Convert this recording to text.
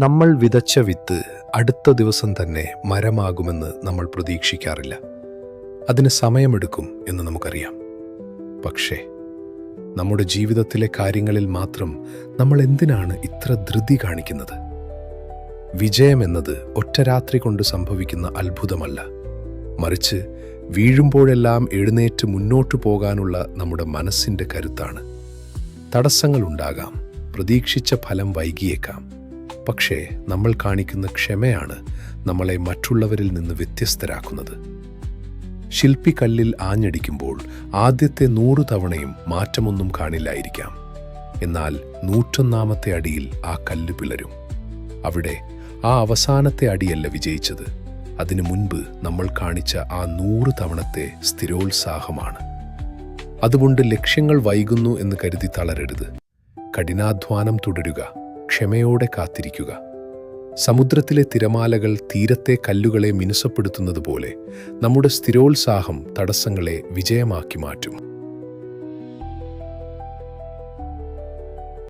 നമ്മൾ വിതച്ച വിത്ത് അടുത്ത ദിവസം തന്നെ മരമാകുമെന്ന് നമ്മൾ പ്രതീക്ഷിക്കാറില്ല. അതിന് സമയമെടുക്കും എന്ന് നമുക്കറിയാം. പക്ഷേ നമ്മുടെ ജീവിതത്തിലെ കാര്യങ്ങളിൽ മാത്രം നമ്മൾ എന്തിനാണ് ഇത്ര ധൃതി കാണിക്കുന്നത്? വിജയം എന്നത് ഒറ്റ രാത്രി കൊണ്ട് സംഭവിക്കുന്ന അത്ഭുതമല്ല, മറിച്ച് വീഴുമ്പോഴെല്ലാം എഴുന്നേറ്റ് മുന്നോട്ടു പോകാനുള്ള നമ്മുടെ മനസ്സിൻ്റെ കരുത്താണ്. തടസ്സങ്ങളുണ്ടാകാം, പ്രതീക്ഷിച്ച ഫലം വൈകിയേക്കാം. പക്ഷേ നമ്മൾ കാണിക്കുന്ന ക്ഷമയാണ് നമ്മളെ മറ്റുള്ളവരിൽ നിന്ന് വ്യത്യസ്തരാക്കുന്നത്. ശില്പി കല്ലിൽ ആഞ്ഞടിക്കുമ്പോൾ ആദ്യത്തെ 100 തവണയും മാറ്റമൊന്നും കാണില്ലായിരിക്കാം. എന്നാൽ 101ാമത്തെ അടിയിൽ ആ കല്ല് പിളരും. അവിടെ ആ അവസാനത്തെ അടിയല്ല വിജയിച്ചത്, അതിനു മുൻപ് നമ്മൾ കാണിച്ച ആ 100 തവണത്തെ സ്ഥിരോത്സാഹമാണ്. അതുകൊണ്ട് ലക്ഷ്യങ്ങൾ വൈകുന്നു എന്ന് കരുതി തളരരുത്. കഠിനാധ്വാനം തുടരുക, ക്ഷമയോടെ കാത്തിരിക്കുക. സമുദ്രത്തിലെ തിരമാലകൾ തീരത്തെ കല്ലുകളെ മിനുസപ്പെടുത്തുന്നത് പോലെ നമ്മുടെ സ്ഥിരോത്സാഹം തടസ്സങ്ങളെ വിജയമാക്കി മാറ്റും.